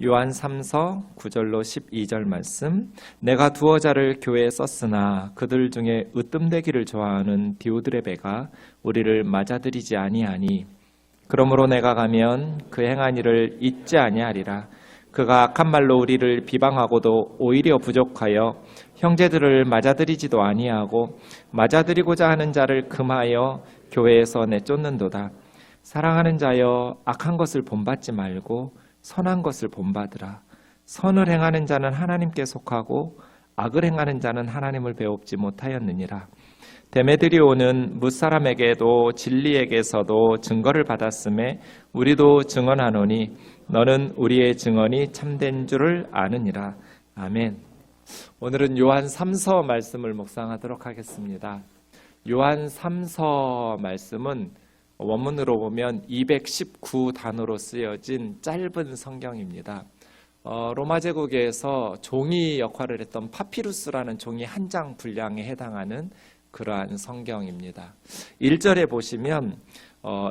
요한 3서 9절로 12절 말씀. 내가 두어 자를 교회에 썼으나 그들 중에 으뜸되기를 좋아하는 디오드레베가 우리를 맞아들이지 아니하니 그러므로 내가 가면 그 행한 일을 잊지 아니하리라. 그가 악한 말로 우리를 비방하고도 오히려 부족하여 형제들을 맞아들이지도 아니하고 맞아들이고자 하는 자를 금하여 교회에서 내쫓는도다. 사랑하는 자여, 악한 것을 본받지 말고 선한 것을 본받으라. 선을 행하는 자는 하나님께 속하고 악을 행하는 자는 하나님을 배웁지 못하였느니라. 데메드리오는 뭇사람에게도 진리에게서도 증거를 받았음에 우리도 증언하노니 너는 우리의 증언이 참된 줄을 아느니라. 아멘. 오늘은 요한 3서 말씀을 묵상하도록 하겠습니다. 요한 3서 말씀은 원문으로 보면 219단어로 쓰여진 짧은 성경입니다. 로마 제국에서 종이 역할을 했던 파피루스라는 종이 한 장 분량에 해당하는 그러한 성경입니다. 1절에 보시면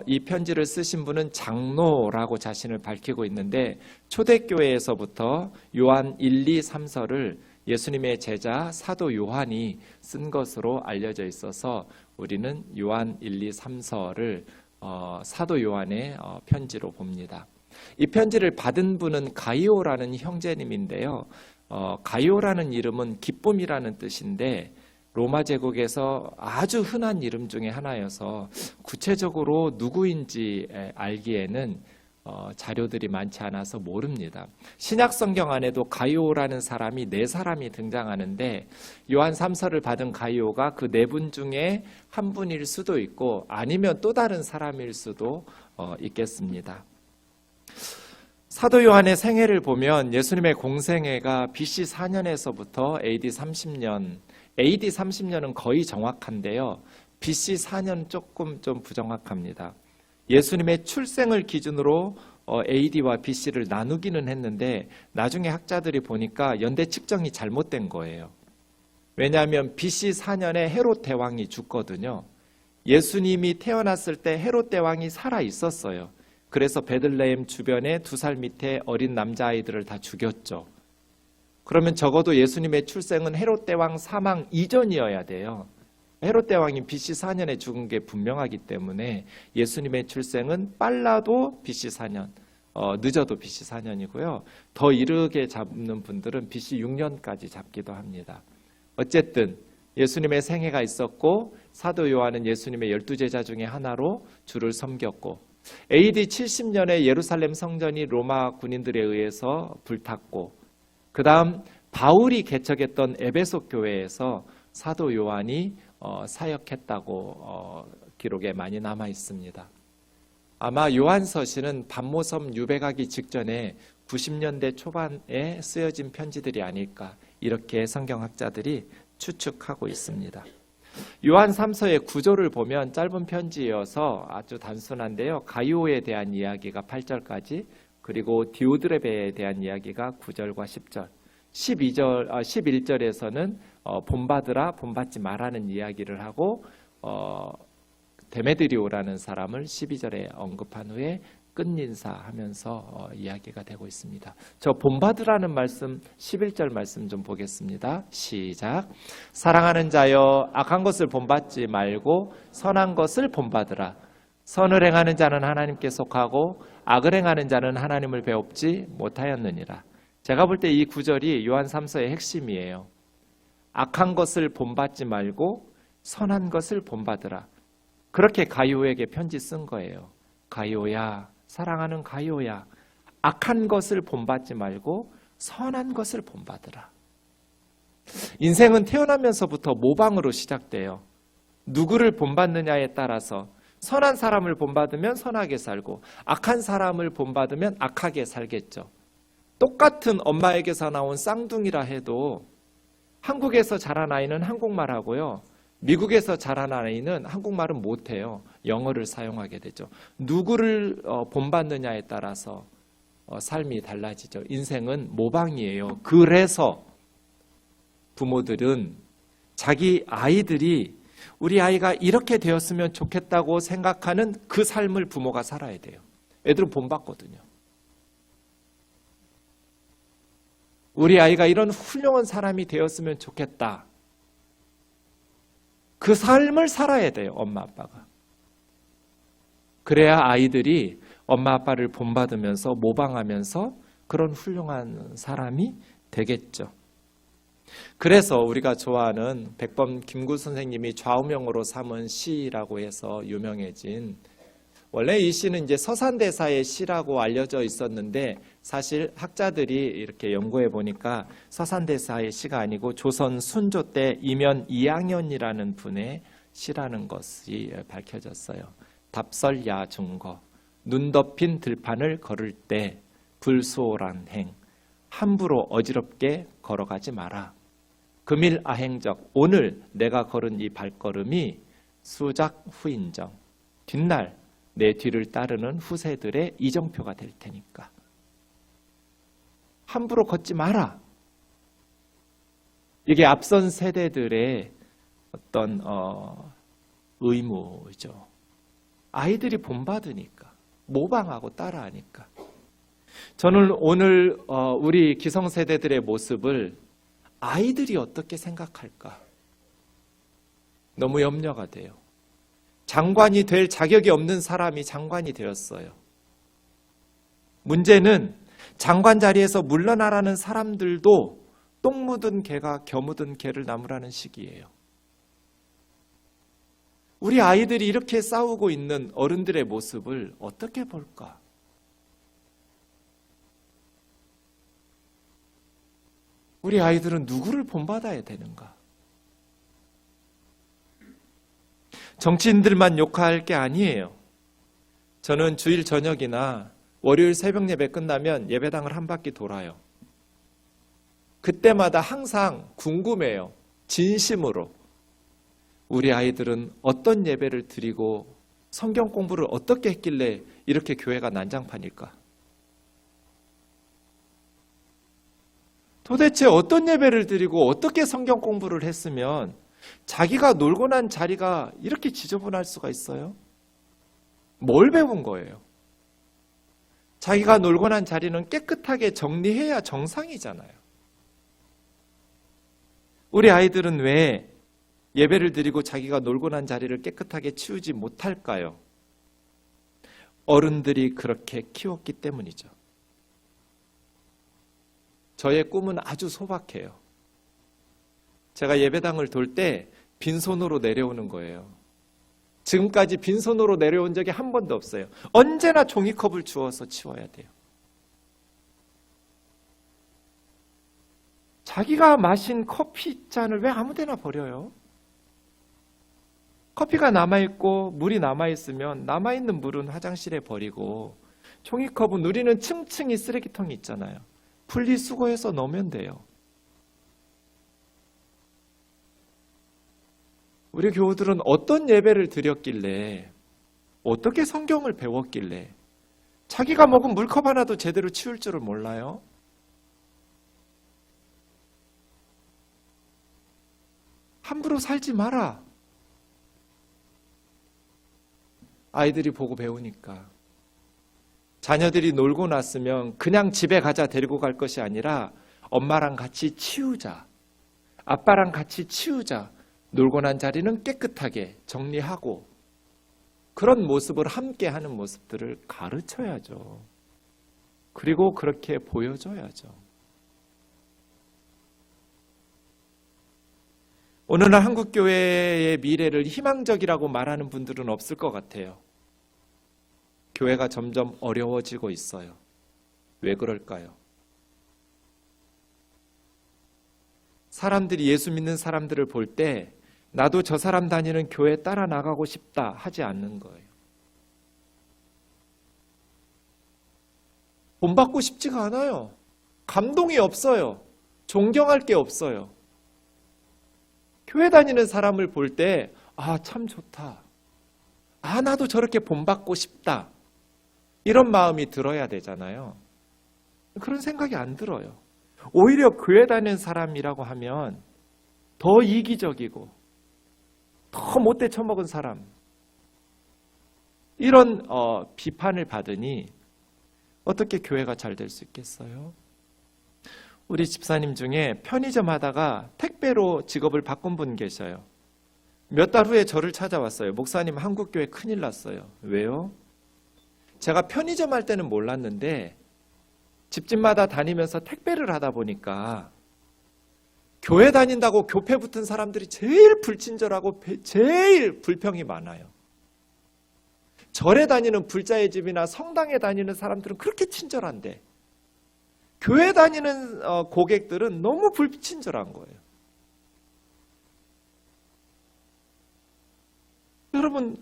이 편지를 쓰신 분은 장로라고 자신을 밝히고 있는데 초대교회에서부터 요한 1, 2, 3서를 예수님의 제자 사도 요한이 쓴 것으로 알려져 있어서 우리는 요한 1, 2, 3서를 사도 요한의 편지로 봅니다. 이 편지를 받은 분은 가이오라는 형제님인데요. 가이오라는 이름은 기쁨이라는 뜻인데 로마 제국에서 아주 흔한 이름 중에 하나여서 구체적으로 누구인지 알기에는 자료들이 많지 않아서 모릅니다. 신약 성경 안에도 가이오라는 사람이 4사람이 등장하는데 요한 3서를 받은 가이오가 그 4분 중에 한 분일 수도 있고 아니면 또 다른 사람일 수도 있겠습니다. 사도 요한의 생애를 보면 예수님의 공생애가 BC 4년에서부터 AD 30년, AD 30년은 거의 정확한데요. BC 4년 조금 좀 부정확합니다. 예수님의 출생을 기준으로 AD와 BC를 나누기는 했는데 나중에 학자들이 보니까 연대 측정이 잘못된 거예요. 왜냐하면 BC 4년에 헤롯 대왕이 죽거든요. 예수님이 태어났을 때 헤롯 대왕이 살아 있었어요. 그래서 베들레헴 주변에 2살 밑에 어린 남자아이들을 다 죽였죠. 그러면 적어도 예수님의 출생은 헤롯 대왕 사망 이전이어야 돼요. 헤롯 대왕이 BC 4년에 죽은 게 분명하기 때문에 예수님의 출생은 빨라도 BC 4년, 늦어도 BC 4년이고요. 더 이르게 잡는 분들은 BC 6년까지 잡기도 합니다. 어쨌든 예수님의 생애가 있었고 사도 요한은 예수님의 12제자 중에 하나로 주를 섬겼고 AD 70년에 예루살렘 성전이 로마 군인들에 의해서 불탔고 그 다음 바울이 개척했던 에베소 교회에서 사도 요한이 사역했다고 기록에 많이 남아 있습니다. 아마 요한서신은 반모섬 유배가기 직전에 90년대 초반에 쓰여진 편지들이 아닐까 이렇게 성경학자들이 추측하고 있습니다. 요한 3서의 구조를 보면 짧은 편지여서 아주 단순한데요. 가이오에 대한 이야기가 8절까지 그리고 디오드레베에 대한 이야기가 9절과 10절 11절에서는 본받으라 본받지 말라는 이야기를 하고 데메드리오라는 사람을 12절에 언급한 후에 끝인사하면서 이야기가 되고 있습니다. 저 본받으라는 말씀 11절 말씀 좀 보겠습니다. 시작. 사랑하는 자여 악한 것을 본받지 말고 선한 것을 본받으라. 선을 행하는 자는 하나님께 속하고 악을 행하는 자는 하나님을 배웁지 못하였느니라. 제가 볼 때 이 구절이 요한 3서의 핵심이에요. 악한 것을 본받지 말고 선한 것을 본받으라. 그렇게 가이오에게 편지 쓴 거예요. 가이오야, 사랑하는 가이오야, 악한 것을 본받지 말고 선한 것을 본받으라. 인생은 태어나면서부터 모방으로 시작돼요. 누구를 본받느냐에 따라서 선한 사람을 본받으면 선하게 살고 악한 사람을 본받으면 악하게 살겠죠. 똑같은 엄마에게서 나온 쌍둥이라 해도 한국에서 자란 아이는 한국말 하고요. 미국에서 자란 아이는 한국말은 못해요. 영어를 사용하게 되죠. 누구를 본받느냐에 따라서 삶이 달라지죠. 인생은 모방이에요. 그래서 부모들은 자기 아이들이 우리 아이가 이렇게 되었으면 좋겠다고 생각하는 그 삶을 부모가 살아야 돼요. 애들은 본받거든요. 우리 아이가 이런 훌륭한 사람이 되었으면 좋겠다. 그 삶을 살아야 돼요, 엄마 아빠가. 그래야 아이들이 엄마 아빠를 본받으면서 모방하면서 그런 훌륭한 사람이 되겠죠. 그래서 우리가 좋아하는 백범 김구 선생님이 좌우명으로 삼은 시라고 해서 유명해진, 원래 이 시는 이제 서산대사의 시라고 알려져 있었는데 사실 학자들이 이렇게 연구해 보니까 서산대사의 시가 아니고 조선 순조 때 이면 이양현이라는 분의 시라는 것이 밝혀졌어요. 답설야중거 눈 덮인 들판을 걸을 때 불수호란 행 함부로 어지럽게 걸어가지 마라. 금일 아행적 오늘 내가 걸은 이 발걸음이 수작 후인정 뒷날 내 뒤를 따르는 후세들의 이정표가 될 테니까 함부로 걷지 마라. 이게 앞선 세대들의 어떤 의무죠. 아이들이 본받으니까 모방하고 따라하니까. 저는 오늘 우리 기성세대들의 모습을 아이들이 어떻게 생각할까 너무 염려가 돼요. 장관이 될 자격이 없는 사람이 장관이 되었어요. 문제는 장관 자리에서 물러나라는 사람들도 똥 묻은 개가 겨 묻은 개를 나무라는 시기예요. 우리 아이들이 이렇게 싸우고 있는 어른들의 모습을 어떻게 볼까? 우리 아이들은 누구를 본받아야 되는가? 정치인들만 욕할 게 아니에요. 저는 주일 저녁이나 월요일 새벽 예배 끝나면 예배당을 한 바퀴 돌아요. 그때마다 항상 궁금해요. 진심으로. 우리 아이들은 어떤 예배를 드리고 성경 공부를 어떻게 했길래 이렇게 교회가 난장판일까? 도대체 어떤 예배를 드리고 어떻게 성경 공부를 했으면 자기가 놀고 난 자리가 이렇게 지저분할 수가 있어요? 뭘 배운 거예요? 자기가 놀고 난 자리는 깨끗하게 정리해야 정상이잖아요. 우리 아이들은 왜 예배를 드리고 자기가 놀고 난 자리를 깨끗하게 치우지 못할까요? 어른들이 그렇게 키웠기 때문이죠. 저의 꿈은 아주 소박해요. 제가 예배당을 돌 때 빈손으로 내려오는 거예요. 지금까지 빈손으로 내려온 적이 한 번도 없어요. 언제나 종이컵을 주워서 치워야 돼요. 자기가 마신 커피 잔을 왜 아무 데나 버려요? 커피가 남아있고 물이 남아있으면 남아있는 물은 화장실에 버리고 종이컵은 우리는 층층이 쓰레기통이 있잖아요. 분리수거해서 넣으면 돼요. 우리 교우들은 어떤 예배를 드렸길래 어떻게 성경을 배웠길래 자기가 먹은 물컵 하나도 제대로 치울 줄을 몰라요? 함부로 살지 마라. 아이들이 보고 배우니까. 자녀들이 놀고 났으면 그냥 집에 가자 데리고 갈 것이 아니라 엄마랑 같이 치우자. 아빠랑 같이 치우자. 놀고 난 자리는 깨끗하게 정리하고 그런 모습을 함께 하는 모습들을 가르쳐야죠. 그리고 그렇게 보여줘야죠. 오늘날 한국교회의 미래를 희망적이라고 말하는 분들은 없을 것 같아요. 교회가 점점 어려워지고 있어요. 왜 그럴까요? 사람들이 예수 믿는 사람들을 볼 때 나도 저 사람 다니는 교회에 따라 나가고 싶다 하지 않는 거예요. 본받고 싶지가 않아요. 감동이 없어요. 존경할 게 없어요. 교회 다니는 사람을 볼 때 참 좋다. 나도 저렇게 본받고 싶다. 이런 마음이 들어야 되잖아요. 그런 생각이 안 들어요. 오히려 교회 다니는 사람이라고 하면 더 이기적이고 더 못돼 처먹은 사람 이런 비판을 받으니 어떻게 교회가 잘 될 수 있겠어요? 우리 집사님 중에 편의점 하다가 택배로 직업을 바꾼 분 계셔요. 몇 달 후에 저를 찾아왔어요. 목사님, 한국교회 큰일 났어요. 왜요? 제가 편의점 할 때는 몰랐는데 집집마다 다니면서 택배를 하다 보니까 교회 다닌다고 교패 붙은 사람들이 제일 불친절하고 제일 불평이 많아요. 절에 다니는 불자의 집이나 성당에 다니는 사람들은 그렇게 친절한데 교회 다니는 고객들은 너무 불친절한 거예요. 여러분,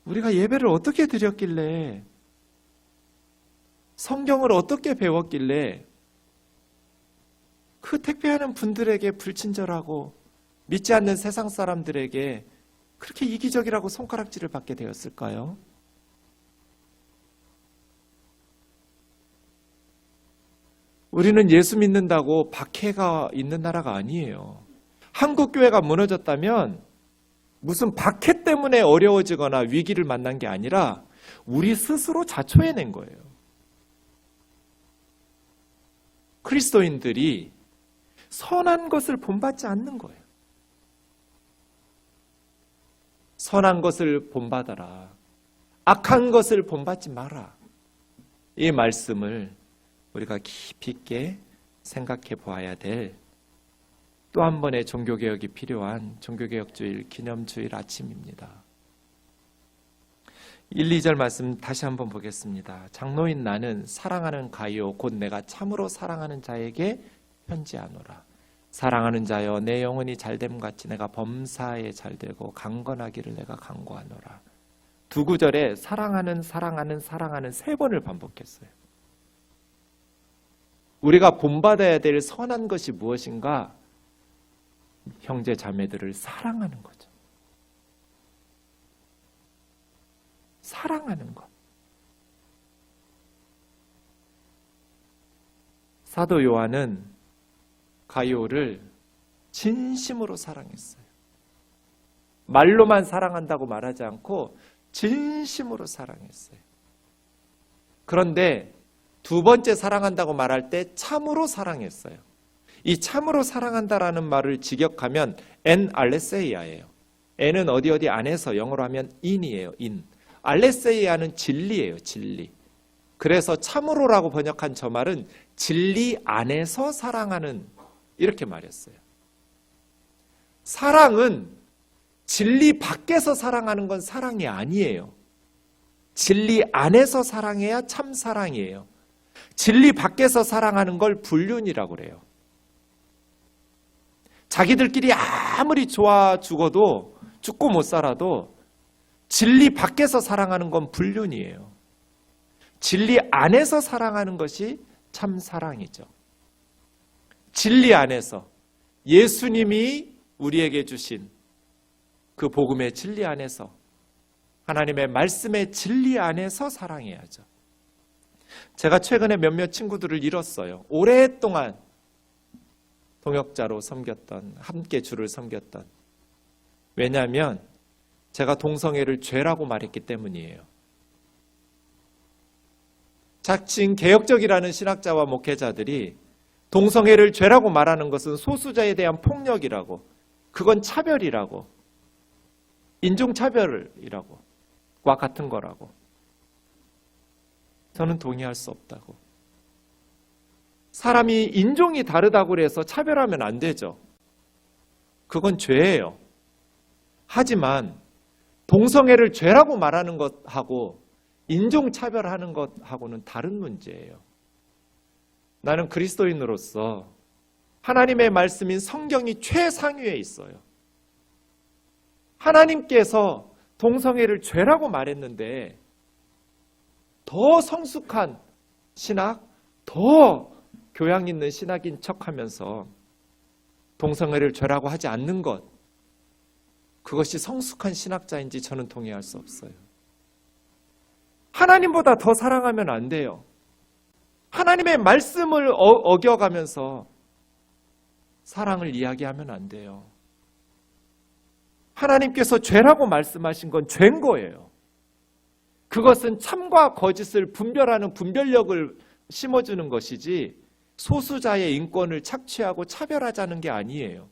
우리가 예배를 어떻게 드렸길래, 성경을 어떻게 배웠길래 그 택배하는 분들에게 불친절하고 믿지 않는 세상 사람들에게 그렇게 이기적이라고 손가락질을 받게 되었을까요? 우리는 예수 믿는다고 박해가 있는 나라가 아니에요. 한국 교회가 무너졌다면 무슨 박해 때문에 어려워지거나 위기를 만난 게 아니라 우리 스스로 자초해낸 거예요. 그리스도인들이 선한 것을 본받지 않는 거예요. 선한 것을 본받아라. 악한 것을 본받지 마라. 이 말씀을 우리가 깊이 있게 생각해 보아야 될 또 한 번의 종교개혁이 필요한 종교개혁주일 기념주일 아침입니다. 1, 2절 말씀 다시 한번 보겠습니다. 장로인 나는 사랑하는 가이오 곧 내가 참으로 사랑하는 자에게 편지하노라. 사랑하는 자여 내 영혼이 잘됨같이 내가 범사에 잘되고 강건하기를 내가 간구하노라. 두 구절에 사랑하는 세 번을 반복했어요. 우리가 본받아야 될 선한 것이 무엇인가? 형제 자매들을 사랑하는 거죠. 사랑하는 것. 사도 요한은 가이오를 진심으로 사랑했어요. 말로만 사랑한다고 말하지 않고 진심으로 사랑했어요. 그런데 두 번째 사랑한다고 말할 때 참으로 사랑했어요. 이 참으로 사랑한다라는 말을 직역하면 엔 알레세이아예요. 엔은 어디 안에서 영어로 하면 in이에요. in. 알레세이아는 진리예요. 진리. 그래서 참으로라고 번역한 저 말은 진리 안에서 사랑하는 이렇게 말했어요. 사랑은 진리 밖에서 사랑하는 건 사랑이 아니에요. 진리 안에서 사랑해야 참 사랑이에요. 진리 밖에서 사랑하는 걸 불륜이라고 그래요. 자기들끼리 아무리 좋아 죽어도 죽고 못 살아도 진리 밖에서 사랑하는 건 불륜이에요. 진리 안에서 사랑하는 것이 참 사랑이죠. 진리 안에서 예수님이 우리에게 주신 그 복음의 진리 안에서 하나님의 말씀의 진리 안에서 사랑해야죠. 제가 최근에 몇몇 친구들을 잃었어요. 오랫동안 동역자로 섬겼던, 함께 주를 섬겼던. 왜냐하면 제가 동성애를 죄라고 말했기 때문이에요. 자칭 개혁적이라는 신학자와 목회자들이 동성애를 죄라고 말하는 것은 소수자에 대한 폭력이라고, 그건 차별이라고, 인종차별이라고, 과 같은 거라고. 저는 동의할 수 없다고. 사람이 인종이 다르다고 해서 차별하면 안 되죠. 그건 죄예요. 하지만 동성애를 죄라고 말하는 것하고 인종차별하는 것하고는 다른 문제예요. 나는 그리스도인으로서 하나님의 말씀인 성경이 최상위에 있어요. 하나님께서 동성애를 죄라고 말했는데 더 성숙한 신학, 더 교양 있는 신학인 척하면서 동성애를 죄라고 하지 않는 것, 그것이 성숙한 신학자인지 저는 동의할 수 없어요. 하나님보다 더 사랑하면 안 돼요. 하나님의 말씀을 어겨가면서 사랑을 이야기하면 안 돼요. 하나님께서 죄라고 말씀하신 건 죄인 거예요. 그것은 참과 거짓을 분별하는 분별력을 심어주는 것이지 소수자의 인권을 착취하고 차별하자는 게 아니에요.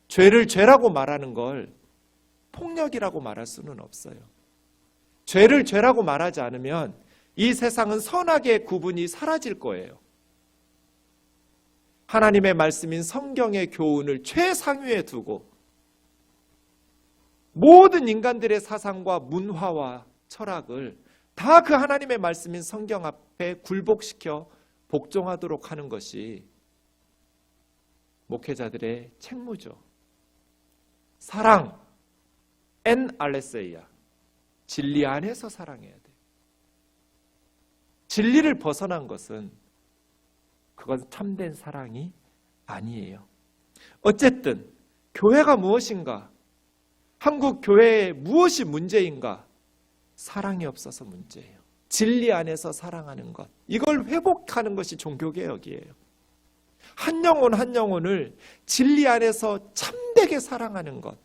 죄를 죄라고 말하는 걸 폭력이라고 말할 수는 없어요. 죄를 죄라고 말하지 않으면 이 세상은 선악의 구분이 사라질 거예요. 하나님의 말씀인 성경의 교훈을 최상위에 두고 모든 인간들의 사상과 문화와 철학을 다 그 하나님의 말씀인 성경 앞에 굴복시켜 복종하도록 하는 것이 목회자들의 책무죠. 사랑, 엔 알레세이아, 진리 안에서 사랑해야 돼요. 진리를 벗어난 것은 그건 참된 사랑이 아니에요. 어쨌든 교회가 무엇인가? 한국 교회에 무엇이 문제인가? 사랑이 없어서 문제예요. 진리 안에서 사랑하는 것, 이걸 회복하는 것이 종교개혁이에요. 한 영혼 한 영혼을 진리 안에서 참되게 사랑하는 것.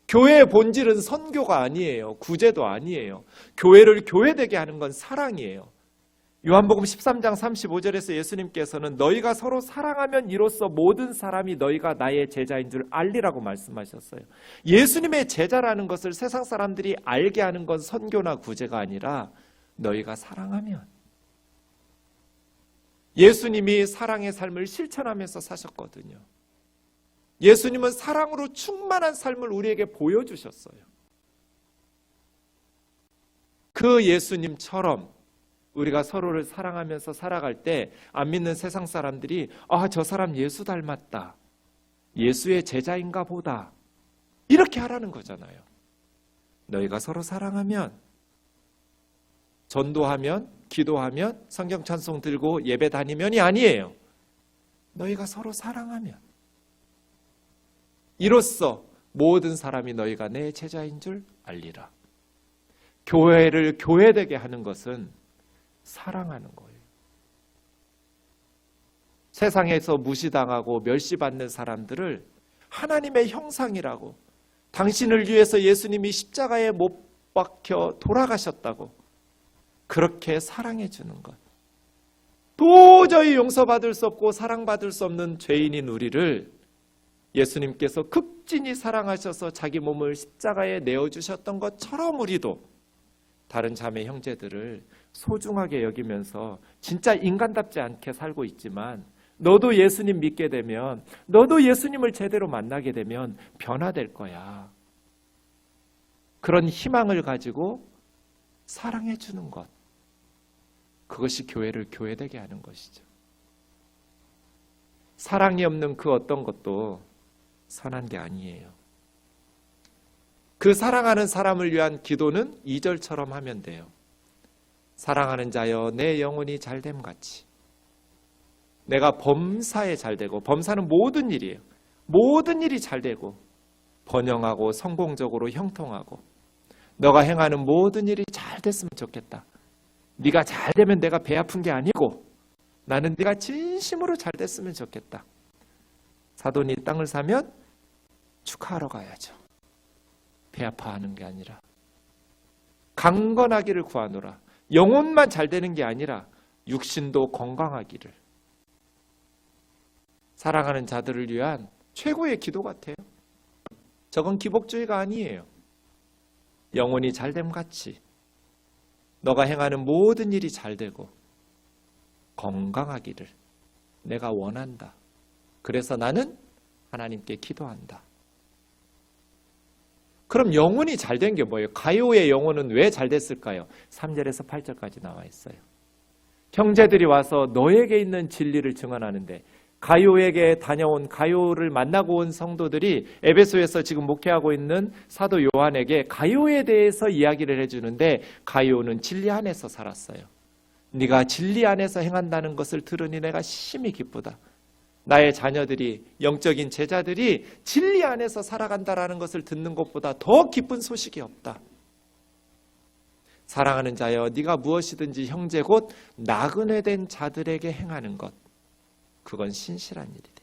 교회의 본질은 선교가 아니에요. 구제도 아니에요. 교회를 교회되게 하는 건 사랑이에요. 요한복음 13장 35절에서 예수님께서는 너희가 서로 사랑하면 이로써 모든 사람이 너희가 나의 제자인 줄 알리라고 말씀하셨어요. 예수님의 제자라는 것을 세상 사람들이 알게 하는 건 선교나 구제가 아니라 너희가 사랑하면. 예수님이 사랑의 삶을 실천하면서 사셨거든요. 예수님은 사랑으로 충만한 삶을 우리에게 보여주셨어요. 그 예수님처럼 우리가 서로를 사랑하면서 살아갈 때 안 믿는 세상 사람들이 저 사람 예수 닮았다. 예수의 제자인가 보다. 이렇게 하라는 거잖아요. 너희가 서로 사랑하면, 전도하면, 기도하면, 성경 찬송 들고 예배 다니면이 아니에요. 너희가 서로 사랑하면. 이로써 모든 사람이 너희가 내 제자인 줄 알리라. 교회를 교회되게 하는 것은 사랑하는 거예요. 세상에서 무시당하고 멸시받는 사람들을 하나님의 형상이라고, 당신을 위해서 예수님이 십자가에 못 박혀 돌아가셨다고 그렇게 사랑해 주는 것. 도저히 용서받을 수 없고 사랑받을 수 없는 죄인인 우리를 예수님께서 극진히 사랑하셔서 자기 몸을 십자가에 내어주셨던 것처럼 우리도 다른 자매 형제들을 소중하게 여기면서 진짜 인간답지 않게 살고 있지만 너도 예수님 믿게 되면, 너도 예수님을 제대로 만나게 되면 변화될 거야. 그런 희망을 가지고 사랑해 주는 것. 그것이 교회를 교회되게 하는 것이죠. 사랑이 없는 그 어떤 것도 선한 게 아니에요. 그 사랑하는 사람을 위한 기도는 2절처럼 하면 돼요. 사랑하는 자여 내 영혼이 잘됨 같이. 내가 범사에 잘되고, 범사는 모든 일이에요. 모든 일이 잘되고 번영하고 성공적으로 형통하고 너가 행하는 모든 일이 잘 됐으면 좋겠다. 네가 잘 되면 내가 배 아픈 게 아니고 나는 네가 진심으로 잘 됐으면 좋겠다. 사돈이 땅을 사면 축하하러 가야죠. 배 아파하는 게 아니라 강건하기를 구하노라. 영혼만 잘 되는 게 아니라 육신도 건강하기를. 사랑하는 자들을 위한 최고의 기도 같아요. 저건 기복주의가 아니에요. 영혼이 잘됨 같이 너가 행하는 모든 일이 잘 되고 건강하기를 내가 원한다. 그래서 나는 하나님께 기도한다. 그럼 영혼이 잘된 게 뭐예요? 가요의 영혼은 왜 잘 됐을까요? 3절에서 8절까지 나와 있어요. 형제들이 와서 너에게 있는 진리를 증언하는데, 가요에게 다녀온, 가요를 만나고 온 성도들이 에베소에서 지금 목회하고 있는 사도 요한에게 가요에 대해서 이야기를 해주는데, 가요는 진리 안에서 살았어요. 네가 진리 안에서 행한다는 것을 들으니 내가 심히 기쁘다. 나의 자녀들이, 영적인 제자들이 진리 안에서 살아간다라는 것을 듣는 것보다 더 기쁜 소식이 없다. 사랑하는 자여 네가 무엇이든지 형제 곧 나그네 된 자들에게 행하는 것, 그건 신실한 일이다.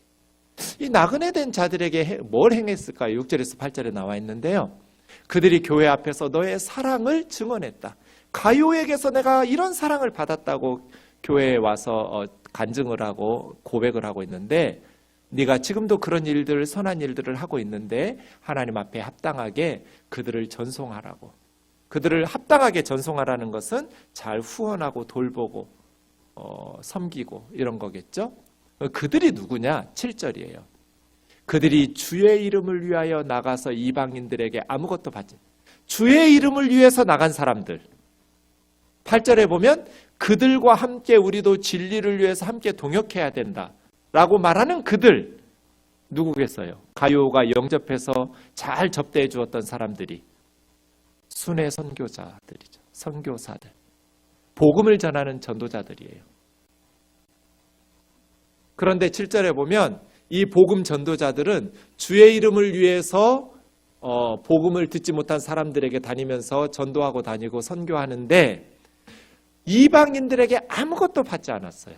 이 나그네 된 자들에게 뭘 행했을까요? 6절에서 8절에 나와 있는데요. 그들이 교회 앞에서 너의 사랑을 증언했다. 가요에게서 내가 이런 사랑을 받았다고 교회에 와서 간증을 하고 고백을 하고 있는데 네가 지금도 그런 일들을 선한 일들을 하고 있는데 하나님 앞에 합당하게 그들을 전송하라고. 그들을 합당하게 전송하라는 것은 잘 후원하고 돌보고 섬기고 이런 거겠죠. 그들이 누구냐? 7절이에요. 그들이 주의 이름을 위하여 나가서 이방인들에게 아무것도 받지. 주의 이름을 위해서 나간 사람들. 8절에 보면 그들과 함께 우리도 진리를 위해서 함께 동역해야 된다 라고 말하는 그들 누구겠어요? 가요가 영접해서 잘 접대해 주었던 사람들이 순회 선교자들이죠. 선교사들. 복음을 전하는 전도자들이에요. 그런데 7절에 보면 이 복음 전도자들은 주의 이름을 위해서 복음을 듣지 못한 사람들에게 다니면서 전도하고 다니고 선교하는데 이방인들에게 아무것도 받지 않았어요.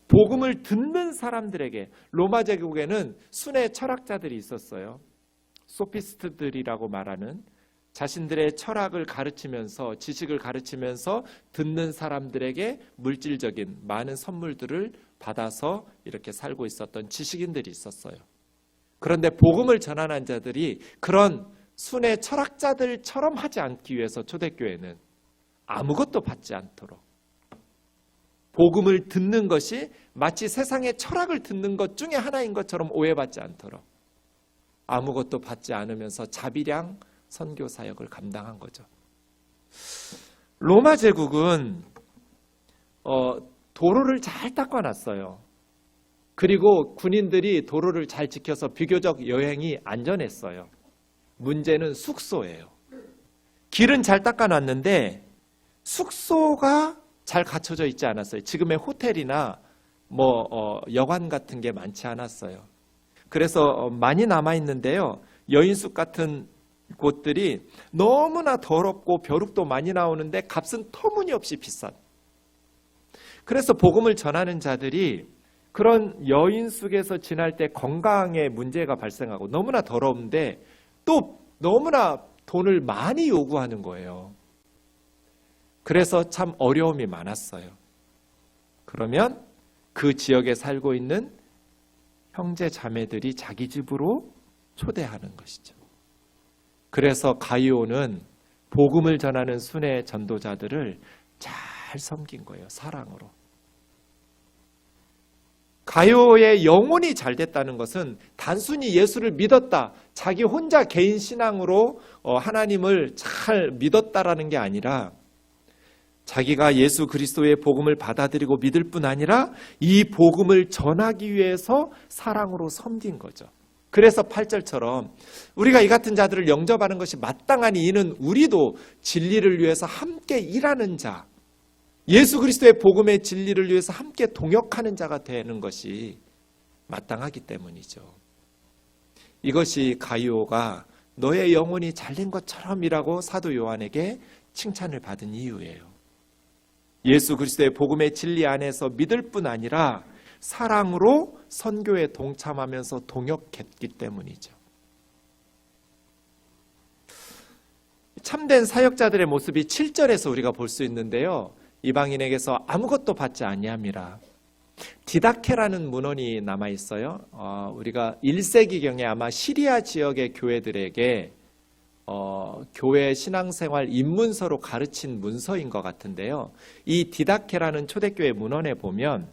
복음을 듣는 사람들에게. 로마 제국에는 순회 철학자들이 있었어요. 소피스트들이라고 말하는 자신들의 철학을 가르치면서 지식을 가르치면서 듣는 사람들에게 물질적인 많은 선물들을 받아서 이렇게 살고 있었던 지식인들이 있었어요. 그런데 복음을 전하는 자들이 그런 순회 철학자들처럼 하지 않기 위해서 초대교회는 아무것도 받지 않도록 복음을 듣는 것이 마치 세상의 철학을 듣는 것 중에 하나인 것처럼 오해받지 않도록 아무것도 받지 않으면서 자비량 선교 사역을 감당한 거죠. 로마 제국은 도로를 잘 닦아놨어요. 그리고 군인들이 도로를 잘 지켜서 비교적 여행이 안전했어요. 문제는 숙소예요. 길은 잘 닦아놨는데 숙소가 잘 갖춰져 있지 않았어요. 지금의 호텔이나 여관 같은 게 많지 않았어요. 그래서 많이 남아있는데요. 여인숙 같은 곳들이 너무나 더럽고 벼룩도 많이 나오는데 값은 터무니없이 비싼. 그래서 복음을 전하는 자들이 그런 여인숙에서 지날 때 건강에 문제가 발생하고 너무나 더러운데 또 너무나 돈을 많이 요구하는 거예요. 그래서 참 어려움이 많았어요. 그러면 그 지역에 살고 있는 형제 자매들이 자기 집으로 초대하는 것이죠. 그래서 가이오는 복음을 전하는 순회 전도자들을 잘 섬긴 거예요. 사랑으로. 가이오의 영혼이 잘 됐다는 것은 단순히 예수를 믿었다, 자기 혼자 개인 신앙으로 하나님을 잘 믿었다라는 게 아니라 자기가 예수 그리스도의 복음을 받아들이고 믿을 뿐 아니라 이 복음을 전하기 위해서 사랑으로 섬긴 거죠. 그래서 8절처럼 우리가 이 같은 자들을 영접하는 것이 마땅하니 이는 우리도 진리를 위해서 함께 일하는 자, 예수 그리스도의 복음의 진리를 위해서 함께 동역하는 자가 되는 것이 마땅하기 때문이죠. 이것이 가이오가 너의 영혼이 잘된 것처럼이라고 사도 요한에게 칭찬을 받은 이유예요. 예수 그리스도의 복음의 진리 안에서 믿을 뿐 아니라 사랑으로 선교에 동참하면서 동역했기 때문이죠. 참된 사역자들의 모습이 7절에서 우리가 볼 수 있는데요. 이방인에게서 아무것도 받지 아니함이라. 디다케라는 문헌이 남아있어요. 우리가 1세기경에 아마 시리아 지역의 교회들에게 교회 신앙생활 입문서로 가르친 문서인 것 같은데요. 이 디다케라는 초대교회 문헌에 보면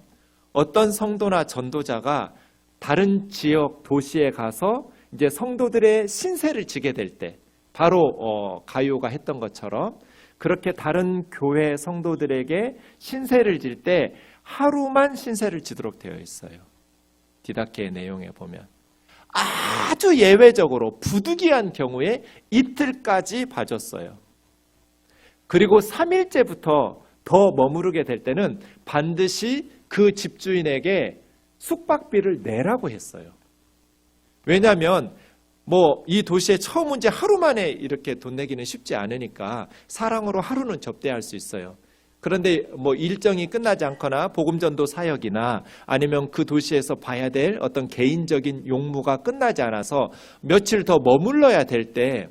어떤 성도나 전도자가 다른 지역 도시에 가서 이제 성도들의 신세를 지게 될 때 바로 가이오가 했던 것처럼 그렇게 다른 교회 성도들에게 신세를 질 때 하루만 신세를 지도록 되어 있어요. 디다케의 내용에 보면 아주 예외적으로 부득이한 경우에 이틀까지 봐줬어요. 그리고 3일째부터 더 머무르게 될 때는 반드시 그 집주인에게 숙박비를 내라고 했어요. 왜냐하면 이 도시에 처음 온 지 하루 만에 이렇게 돈 내기는 쉽지 않으니까 사랑으로 하루는 접대할 수 있어요. 그런데 일정이 끝나지 않거나 복음전도 사역이나 아니면 그 도시에서 봐야 될 어떤 개인적인 용무가 끝나지 않아서 며칠 더 머물러야 될 때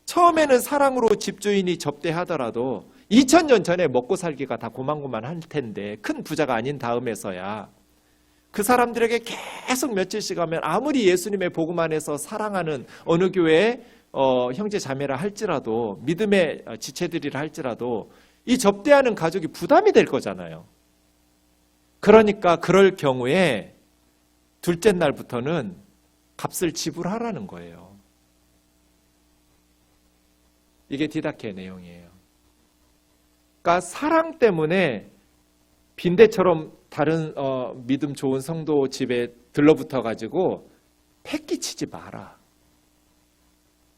처음에는 사랑으로 집주인이 접대하더라도 2000년 전에 먹고 살기가 다 고만고만할 텐데 큰 부자가 아닌 다음에서야 그 사람들에게 계속 며칠씩 하면 아무리 예수님의 복음 안에서 사랑하는 어느 교회의 형제 자매라 할지라도 믿음의 지체들이라 할지라도 이 접대하는 가족이 부담이 될 거잖아요. 그러니까 그럴 경우에 둘째 날부터는 값을 지불하라는 거예요. 이게 디다케의 내용이에요. 그러니까 사랑 때문에 빈대처럼 다른 믿음 좋은 성도 집에 들러붙어 가지고 패기치지 마라.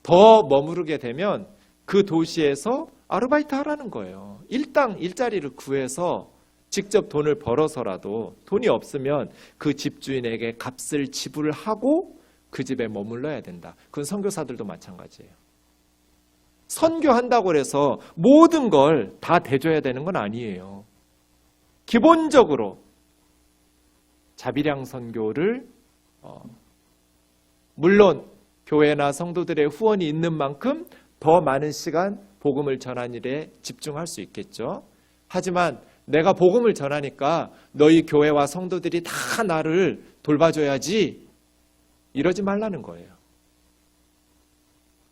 더 머무르게 되면 그 도시에서 아르바이트 하라는 거예요. 일당 일자리를 구해서 직접 돈을 벌어서라도 돈이 없으면 그 집주인에게 값을 지불하고 그 집에 머물러야 된다. 그건 선교사들도 마찬가지예요. 선교한다고 해서 모든 걸 다 대줘야 되는 건 아니에요. 기본적으로 자비량 선교를 물론 교회나 성도들의 후원이 있는 만큼 더 많은 시간 복음을 전하는 일에 집중할 수 있겠죠. 하지만 내가 복음을 전하니까 너희 교회와 성도들이 다 나를 돌봐줘야지 이러지 말라는 거예요.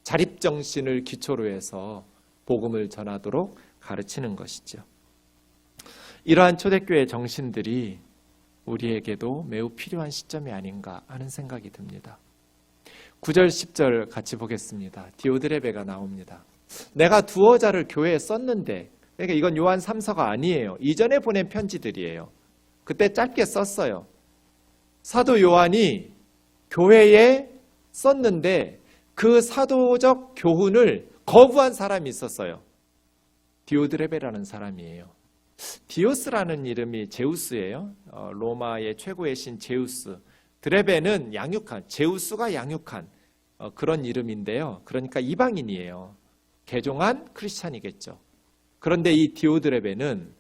자립정신을 기초로 해서 복음을 전하도록 가르치는 것이죠. 이러한 초대교회 정신들이 우리에게도 매우 필요한 시점이 아닌가 하는 생각이 듭니다. 9절 10절 같이 보겠습니다. 디오드레베가 나옵니다. 내가 두어 자를 교회에 썼는데, 그러니까 이건 요한 3서가 아니에요. 이전에 보낸 편지들이에요. 그때 짧게 썼어요. 사도 요한이 교회에 썼는데 그 사도적 교훈을 거부한 사람이 있었어요. 디오드레베라는 사람이에요. 디오스라는 이름이 제우스예요. 로마의 최고의 신 제우스. 드레베는 양육한, 제우스가 양육한 그런 이름인데요. 그러니까 이방인이에요. 개종한 크리스찬이겠죠. 그런데 이 디오드레베는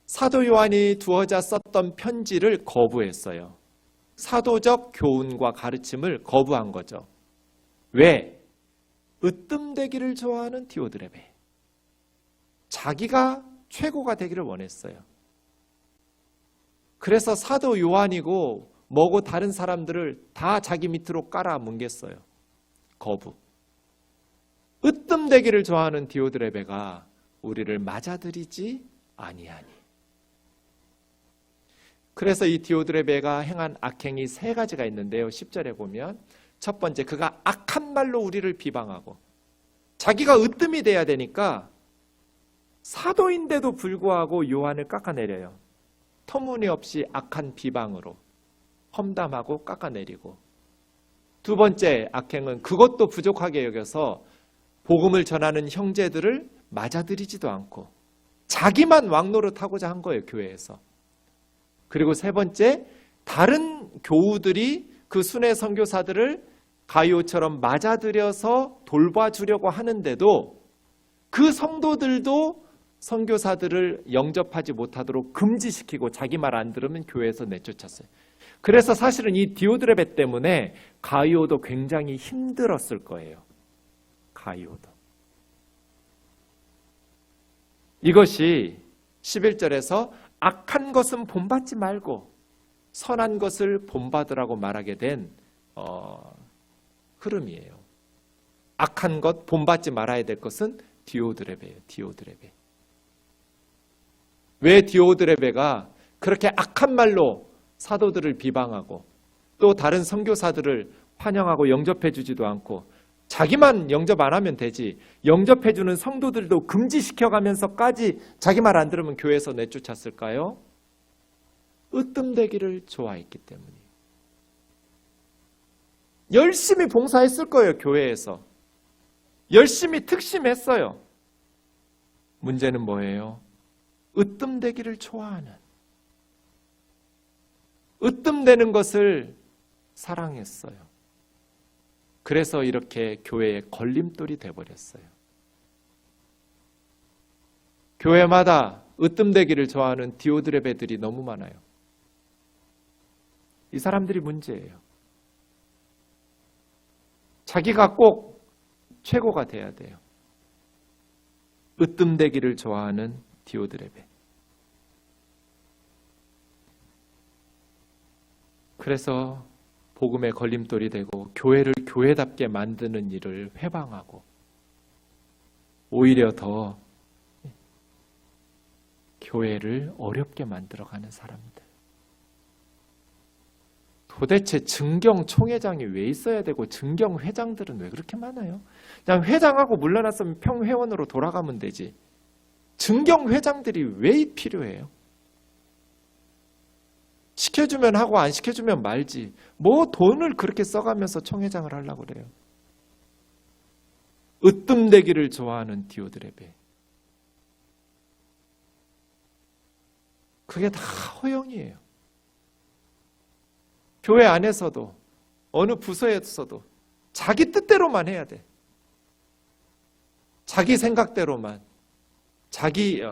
사도 요한이 두어자 썼던 편지를 거부했어요. 사도적 교훈과 가르침을 거부한 거죠. 왜? 으뜸되기를 좋아하는 디오드레베. 자기가 최고가 되기를 원했어요. 그래서 사도 요한이고 뭐고 다른 사람들을 다 자기 밑으로 깔아뭉갰어요. 거부. 으뜸되기를 좋아하는 디오드레베가 우리를 맞아들이지 아니하니. 그래서 이 디오드레베가 행한 악행이 세 가지가 있는데요. 10절에 보면 첫 번째, 그가 악한 말로 우리를 비방하고 자기가 으뜸이 돼야 되니까 사도인데도 불구하고 요한을 깎아내려요. 터무니없이 악한 비방으로 험담하고 깎아내리고. 두 번째 악행은 그것도 부족하게 여겨서 복음을 전하는 형제들을 맞아들이지도 않고 자기만 왕노릇하고자 한 거예요, 교회에서. 그리고 세 번째, 다른 교우들이 그 순회 선교사들을 가이오처럼 맞아들여서 돌봐주려고 하는데도 그 성도들도 선교사들을 영접하지 못하도록 금지시키고 자기 말 안 들으면 교회에서 내쫓았어요. 그래서 사실은 이 디오드레베 때문에 가이오도 굉장히 힘들었을 거예요. 가이오도. 이것이 11절에서 악한 것은 본받지 말고 선한 것을 본받으라고 말하게 된 흐름이에요. 악한 것 본받지 말아야 될 것은 디오드레베예요. 디오드레베. 왜 디오드레베가 그렇게 악한 말로 사도들을 비방하고 또 다른 선교사들을 환영하고 영접해 주지도 않고 자기만 영접 안 하면 되지 영접해 주는 성도들도 금지시켜가면서까지 자기 말 안 들으면 교회에서 내쫓았을까요? 으뜸되기를 좋아했기 때문이에요. 열심히 봉사했을 거예요. 교회에서. 열심히 특심했어요. 문제는 뭐예요? 으뜸되기를 좋아하는, 으뜸되는 것을 사랑했어요. 그래서 이렇게 교회의 걸림돌이 돼버렸어요. 교회마다 으뜸되기를 좋아하는 디오드레베들이 너무 많아요. 이 사람들이 문제예요. 자기가 꼭 최고가 돼야 돼요. 으뜸되기를 좋아하는 디오드레베. 그래서 복음의 걸림돌이 되고 교회를 교회답게 만드는 일을 회방하고 오히려 더 교회를 어렵게 만들어가는 사람들. 도대체 증경 총회장이 왜 있어야 되고 증경 회장들은 왜 그렇게 많아요? 그냥 회장하고 물러났으면 평회원으로 돌아가면 되지. 증경 회장들이 왜 필요해요? 시켜주면 하고 안 시켜주면 말지. 뭐 돈을 그렇게 써가면서 총회장을 하려고 그래요. 으뜸되기를 좋아하는 디오드레베. 그게 다 허영이에요. 교회 안에서도 어느 부서에서도 자기 뜻대로만 해야 돼. 자기 생각대로만, 자기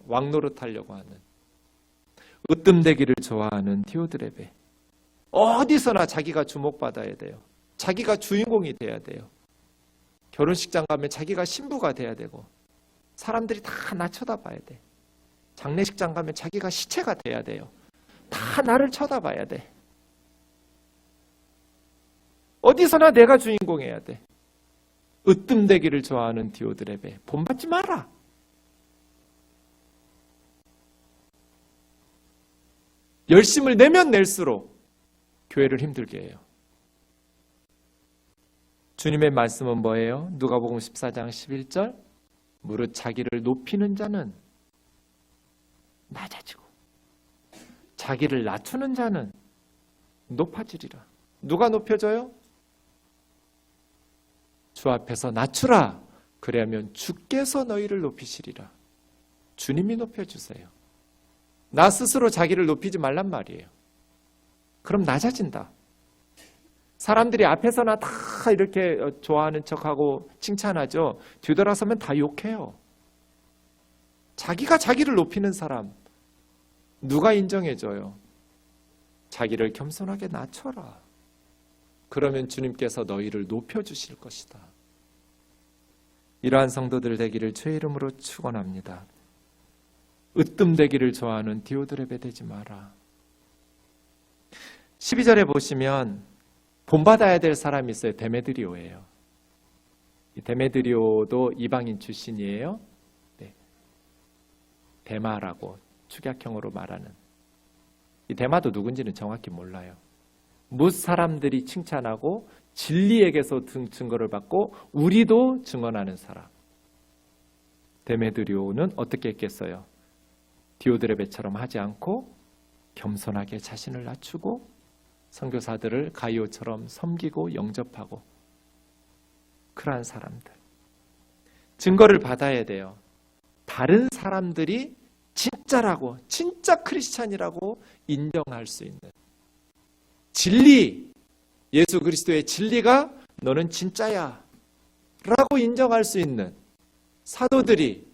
왕노릇 하려고 하는 으뜸되기를 좋아하는 디오드레베. 어디서나 자기가 주목받아야 돼요. 자기가 주인공이 돼야 돼요. 결혼식장 가면 자기가 신부가 돼야 되고 사람들이 다 나 쳐다봐야 돼. 장례식장 가면 자기가 시체가 돼야 돼요. 다 나를 쳐다봐야 돼. 어디서나 내가 주인공해야 돼. 으뜸되기를 좋아하는 디오드레베. 본받지 마라. 열심을 내면 낼수록 교회를 힘들게 해요. 주님의 말씀은 뭐예요? 누가복음 14장 11절 무릇 자기를 높이는 자는 낮아지고 자기를 낮추는 자는 높아지리라. 누가 높여져요? 주 앞에서 낮추라. 그래야면 주께서 너희를 높이시리라. 주님이 높여주세요. 나 스스로 자기를 높이지 말란 말이에요. 그럼 낮아진다. 사람들이 앞에서나 다 이렇게 좋아하는 척하고 칭찬하죠. 뒤돌아서면 다 욕해요. 자기가 자기를 높이는 사람 누가 인정해줘요? 자기를 겸손하게 낮춰라. 그러면 주님께서 너희를 높여주실 것이다. 이러한 성도들 되기를 주의 이름으로 축원합니다. 으뜸되기를 좋아하는 디오드레베 되지 마라. 12절에 보시면 본받아야 될 사람이 있어요. 데메드리오예요. 이 데메드리오도 이방인 출신이에요. 네. 데마라고 축약형으로 말하는. 이 데마도 누군지는 정확히 몰라요. 뭇 사람들이 칭찬하고 진리에게서 증거를 받고 우리도 증언하는 사람. 데메드리오는 어떻게 했겠어요? 디오드레베처럼 하지 않고 겸손하게 자신을 낮추고 선교사들을 가이오처럼 섬기고 영접하고 그러한 사람들. 증거를 받아야 돼요. 다른 사람들이 진짜라고, 진짜 크리스찬이라고 인정할 수 있는 진리, 예수 그리스도의 진리가 너는 진짜야 라고 인정할 수 있는 사도들이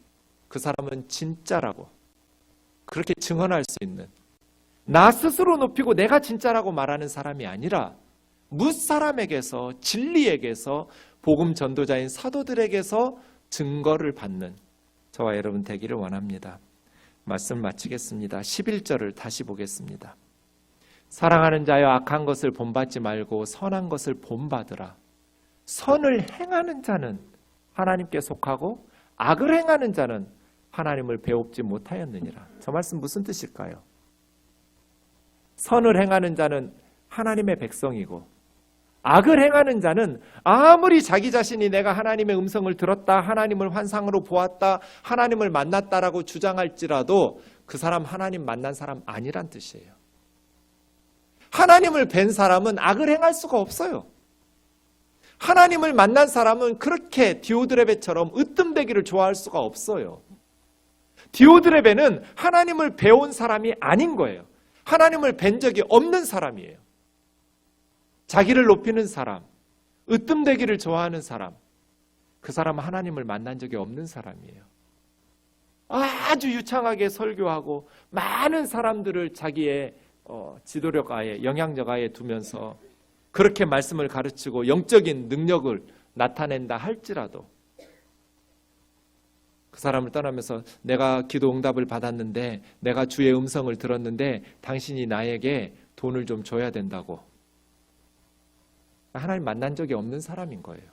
그 사람은 진짜라고 그렇게 증언할 수 있는, 나 스스로 높이고 내가 진짜라고 말하는 사람이 아니라 뭇 사람에게서, 진리에게서, 복음 전도자인 사도들에게서 증거를 받는 저와 여러분 되기를 원합니다. 말씀 마치겠습니다. 11절을 다시 보겠습니다. 사랑하는 자여, 악한 것을 본받지 말고 선한 것을 본받으라. 선을 행하는 자는 하나님께 속하고 악을 행하는 자는 하나님을 배웁지 못하였느니라. 저 말씀 무슨 뜻일까요? 선을 행하는 자는 하나님의 백성이고 악을 행하는 자는 아무리 자기 자신이 내가 하나님의 음성을 들었다, 하나님을 환상으로 보았다, 하나님을 만났다라고 주장할지라도 그 사람 하나님 만난 사람 아니란 뜻이에요. 하나님을 뵌 사람은 악을 행할 수가 없어요. 하나님을 만난 사람은 그렇게 디오드레베처럼 으뜸되기를 좋아할 수가 없어요. 디오드레베는 하나님을 배운 사람이 아닌 거예요. 하나님을 뵌 적이 없는 사람이에요. 자기를 높이는 사람, 으뜸되기를 좋아하는 사람, 그 사람은 하나님을 만난 적이 없는 사람이에요. 아주 유창하게 설교하고 많은 사람들을 자기의 지도력 아에, 영향력 아에 두면서 그렇게 말씀을 가르치고 영적인 능력을 나타낸다 할지라도 그 사람을 떠나면서 내가 기도 응답을 받았는데, 내가 주의 음성을 들었는데 당신이 나에게 돈을 좀 줘야 된다고. 하나님 만난 적이 없는 사람인 거예요.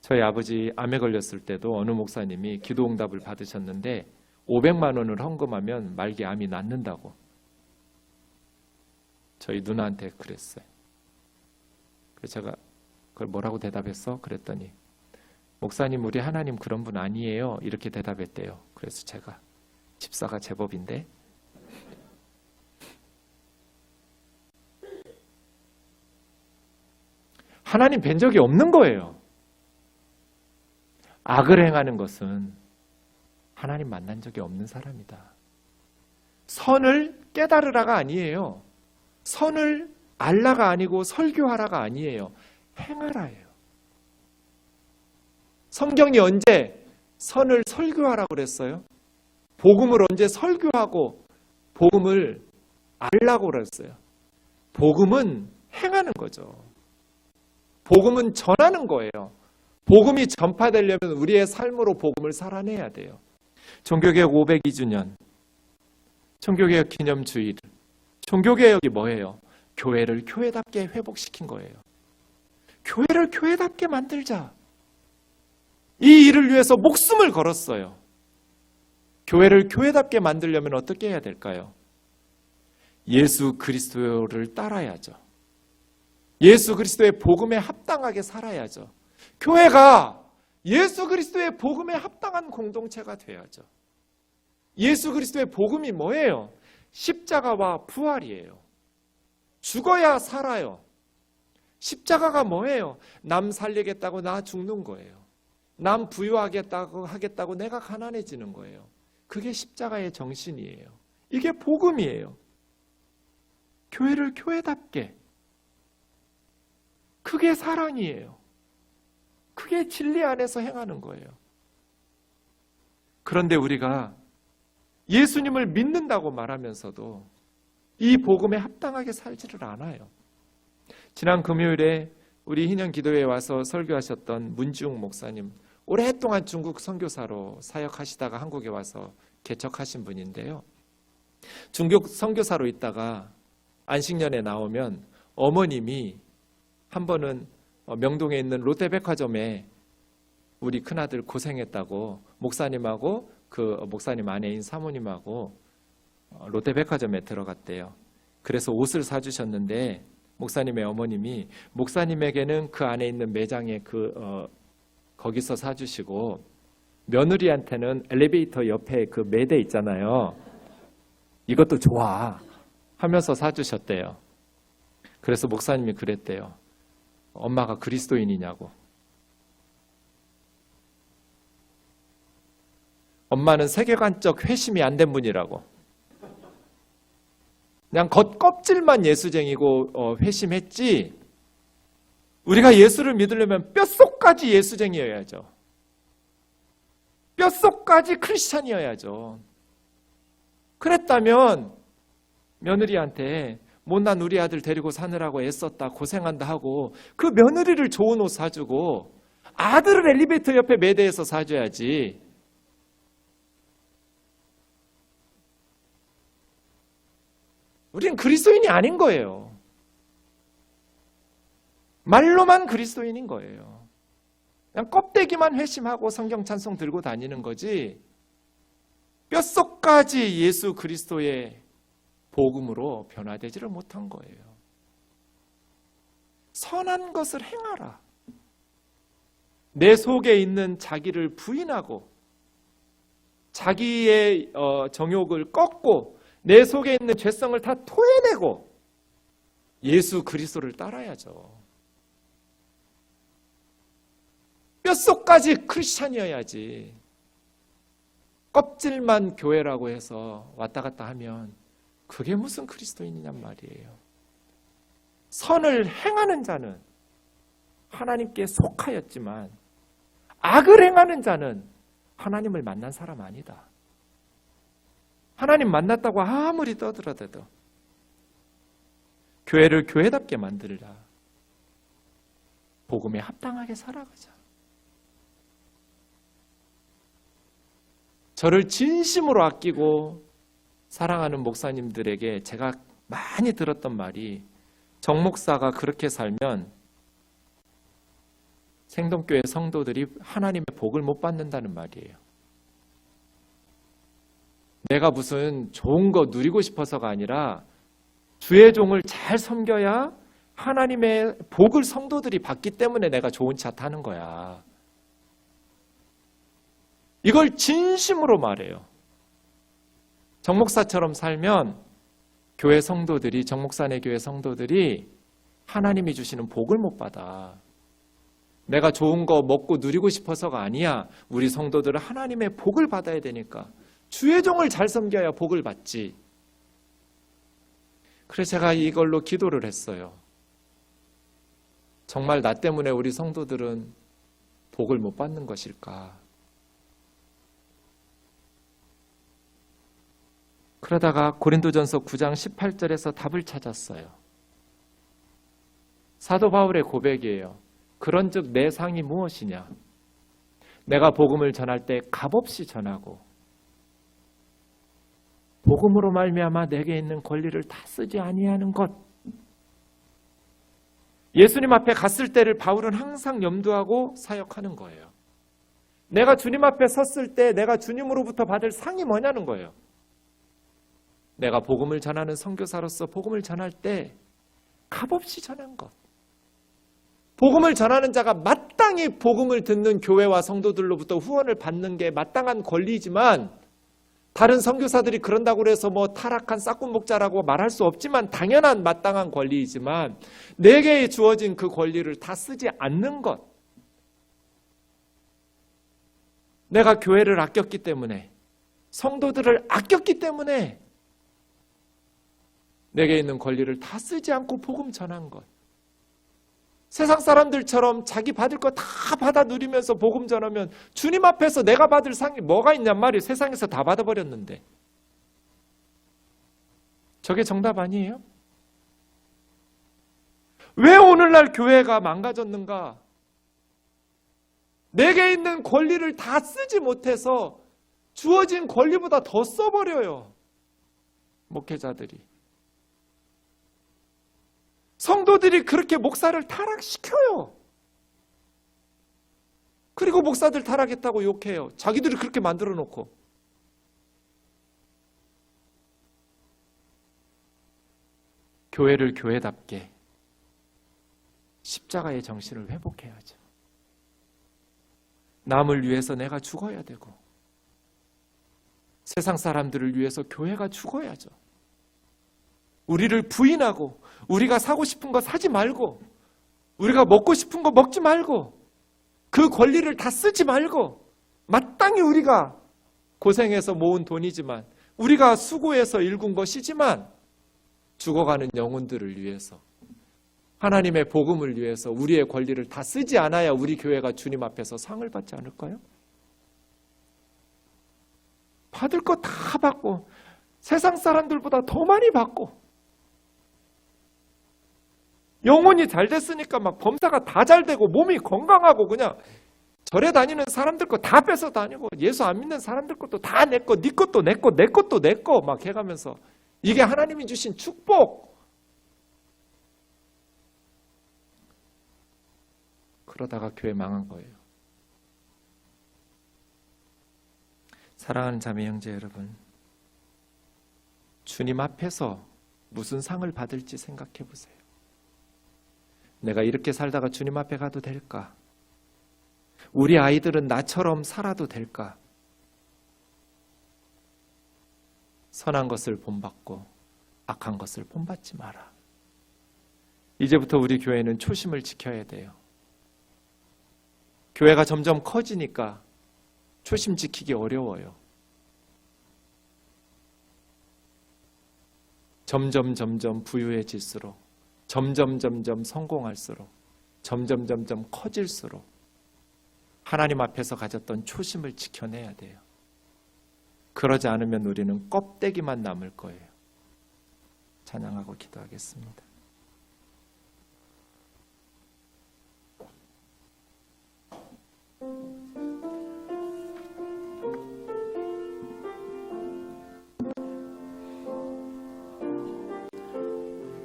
저희 아버지 암에 걸렸을 때도 어느 목사님이 기도 응답을 받으셨는데 500만 원을 헌금하면 말기 암이 낫는다고 저희 누나한테 그랬어요. 그래서 제가 그걸 뭐라고 대답했어? 그랬더니 목사님, 우리 하나님 그런 분 아니에요, 이렇게 대답했대요. 그래서 제가 집사가 제법인데, 하나님 뵌 적이 없는 거예요. 악을 행하는 것은 하나님 만난 적이 없는 사람이다. 선을 깨달으라가 아니에요. 선을 알라가 아니고 설교하라가 아니에요. 행하라예요. 성경이 언제 선을 설교하라고 그랬어요? 복음을 언제 설교하고 복음을 알라고 그랬어요? 복음은 행하는 거죠. 복음은 전하는 거예요. 복음이 전파되려면 우리의 삶으로 복음을 살아내야 돼요. 종교개혁 502주년, 종교개혁 기념주일. 종교개혁이 뭐예요? 교회를 교회답게 회복시킨 거예요. 교회를 교회답게 만들자. 이 일을 위해서 목숨을 걸었어요. 교회를 교회답게 만들려면 어떻게 해야 될까요? 예수 그리스도를 따라야죠. 예수 그리스도의 복음에 합당하게 살아야죠. 교회가 예수 그리스도의 복음에 합당한 공동체가 돼야죠. 예수 그리스도의 복음이 뭐예요? 십자가와 부활이에요. 죽어야 살아요. 십자가가 뭐예요? 남 살리겠다고 나 죽는 거예요. 남 부유하겠다고 내가 가난해지는 거예요. 그게 십자가의 정신이에요. 이게 복음이에요. 교회를 교회답게. 그게 사랑이에요. 그게 진리 안에서 행하는 거예요. 그런데 우리가 예수님을 믿는다고 말하면서도 이 복음에 합당하게 살지를 않아요. 지난 금요일에 우리 희년 기도회에 와서 설교하셨던 문지웅 목사님, 오랫동안 중국 선교사로 사역하시다가 한국에 와서 개척하신 분인데요. 중국 선교사로 있다가 안식년에 나오면 어머님이 한 번은 명동에 있는 롯데백화점에 우리 큰아들 고생했다고 목사님하고 그 목사님 아내인 사모님하고 롯데백화점에 들어갔대요. 그래서 옷을 사주셨는데 목사님의 어머님이 목사님에게는 그 안에 있는 매장에 거기서 사주시고 며느리한테는 엘리베이터 옆에 그 매대 있잖아요. 이것도 좋아 하면서 사주셨대요. 그래서 목사님이 그랬대요. 엄마가 그리스도인이냐고. 엄마는 세계관적 회심이 안 된 분이라고. 그냥 겉껍질만 예수쟁이고 회심했지, 우리가 예수를 믿으려면 뼛속까지 예수쟁이여야죠. 뼛속까지 크리스찬이어야죠. 그랬다면 며느리한테 못난 우리 아들 데리고 사느라고 애썼다, 고생한다 하고 그 며느리를 좋은 옷 사주고 아들을 엘리베이터 옆에 매대해서 사줘야지. 우리는 그리스도인이 아닌 거예요. 말로만 그리스도인인 거예요. 그냥 껍데기만 회심하고 성경 찬송 들고 다니는 거지 뼛속까지 예수 그리스도의 복음으로 변화되지를 못한 거예요. 선한 것을 행하라. 내 속에 있는 자기를 부인하고 자기의 정욕을 꺾고 내 속에 있는 죄성을 다 토해내고 예수 그리스도를 따라야죠. 뼛속까지 크리스찬이어야지. 껍질만 교회라고 해서 왔다 갔다 하면 그게 무슨 그리스도인이냔 말이에요. 선을 행하는 자는 하나님께 속하였지만 악을 행하는 자는 하나님을 만난 사람 아니다. 하나님 만났다고 아무리 떠들어대도 교회를 교회답게 만들라. 복음에 합당하게 살아가자. 저를 진심으로 아끼고 사랑하는 목사님들에게 제가 많이 들었던 말이, 정 목사가 그렇게 살면 생동교회 성도들이 하나님의 복을 못 받는다는 말이에요. 내가 무슨 좋은 거 누리고 싶어서가 아니라 주의 종을 잘 섬겨야 하나님의 복을 성도들이 받기 때문에 내가 좋은 차 타는 거야. 이걸 진심으로 말해요. 정 목사처럼 살면 교회 성도들이, 정 목사네 교회 성도들이 하나님이 주시는 복을 못 받아. 내가 좋은 거 먹고 누리고 싶어서가 아니야. 우리 성도들은 하나님의 복을 받아야 되니까 주의 종을 잘 섬겨야 복을 받지. 그래서 제가 이걸로 기도를 했어요. 정말 나 때문에 우리 성도들은 복을 못 받는 것일까? 그러다가 고린도전서 9장 18절에서 답을 찾았어요. 사도 바울의 고백이에요. 그런즉 내 상이 무엇이냐? 내가 복음을 전할 때 값없이 전하고 복음으로 말미암아 내게 있는 권리를 다 쓰지 아니하는 것. 예수님 앞에 갔을 때를 바울은 항상 염두하고 사역하는 거예요. 내가 주님 앞에 섰을 때 내가 주님으로부터 받을 상이 뭐냐는 거예요. 내가 복음을 전하는 선교사로서 복음을 전할 때 값없이 전한 것. 복음을 전하는 자가 마땅히 복음을 듣는 교회와 성도들로부터 후원을 받는 게 마땅한 권리이지만, 다른 선교사들이 그런다고 해서 뭐 타락한 싹군 목자라고 말할 수 없지만 당연한 마땅한 권리이지만, 내게 주어진 그 권리를 다 쓰지 않는 것. 내가 교회를 아꼈기 때문에, 성도들을 아꼈기 때문에 내게 있는 권리를 다 쓰지 않고 복음 전한 것. 세상 사람들처럼 자기 받을 거 다 받아 누리면서 복음 전하면 주님 앞에서 내가 받을 상이 뭐가 있냔 말이에요. 세상에서 다 받아버렸는데. 저게 정답 아니에요? 왜 오늘날 교회가 망가졌는가? 내게 있는 권리를 다 쓰지 못해서 주어진 권리보다 더 써버려요. 목회자들이. 성도들이 그렇게 목사를 타락시켜요. 그리고 목사들 타락했다고 욕해요. 자기들이 그렇게 만들어 놓고. 교회를 교회답게 십자가의 정신을 회복해야죠. 남을 위해서 내가 죽어야 되고, 세상 사람들을 위해서 교회가 죽어야죠. 우리를 부인하고, 우리가 사고 싶은 거 사지 말고, 우리가 먹고 싶은 거 먹지 말고, 그 권리를 다 쓰지 말고, 마땅히 우리가 고생해서 모은 돈이지만, 우리가 수고해서 일군 것이지만, 죽어가는 영혼들을 위해서, 하나님의 복음을 위해서 우리의 권리를 다 쓰지 않아야 우리 교회가 주님 앞에서 상을 받지 않을까요? 받을 거 다 받고, 세상 사람들보다 더 많이 받고, 영혼이 잘 됐으니까 막 범사가 다 잘 되고 몸이 건강하고 그냥 절에 다니는 사람들 거 다 뺏어 다니고, 예수 안 믿는 사람들 것도 다 내 거, 네 것도 내 거, 내 것도 내 거 막 해가면서, 이게 하나님이 주신 축복. 그러다가 교회 망한 거예요. 사랑하는 자매 형제 여러분, 주님 앞에서 무슨 상을 받을지 생각해 보세요. 내가 이렇게 살다가 주님 앞에 가도 될까? 우리 아이들은 나처럼 살아도 될까? 선한 것을 본받고 악한 것을 본받지 마라. 이제부터 우리 교회는 초심을 지켜야 돼요. 교회가 점점 커지니까 초심 지키기 어려워요. 점점 부유해질수록, 점점 성공할수록, 점점 커질수록 하나님 앞에서 가졌던 초심을 지켜내야 돼요. 그러지 않으면 우리는 껍데기만 남을 거예요. 찬양하고 기도하겠습니다.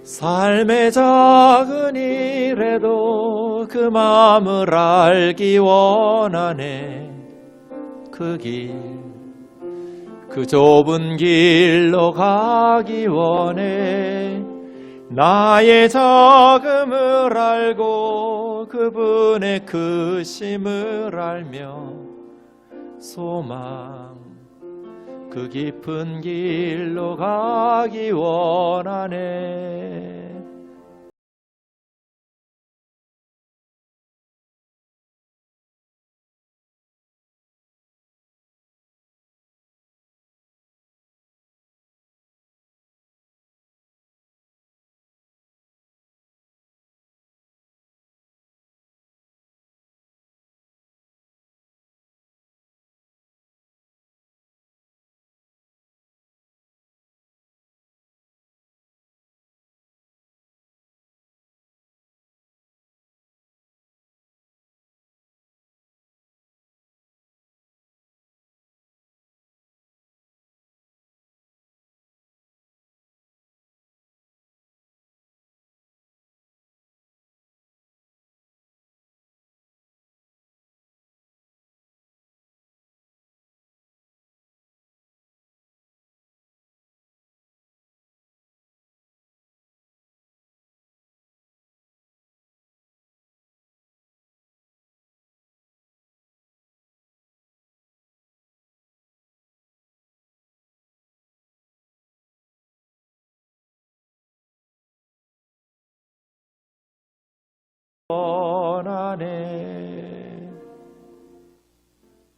삶의 작은 일에도 그 마음을 알기 원하네. 그 길, 그 좁은 길로 가기 원해. 나의 작음을 알고 그분의 크심을 알며 소망, 그 깊은 길로 가기 원하네. 원하네.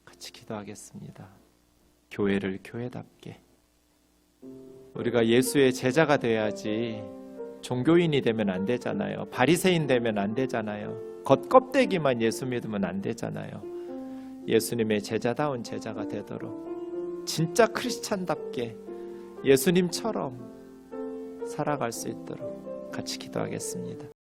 같이 기도하겠습니다. 교회를 교회답게, 우리가 예수의 제자가 돼야지 종교인이 되면 안 되잖아요. 바리새인 되면 안 되잖아요. 겉껍데기만 예수 믿으면 안 되잖아요. 예수님의 제자다운 제자가 되도록 진짜 크리스찬답게 예수님처럼 살아갈 수 있도록 같이 기도하겠습니다.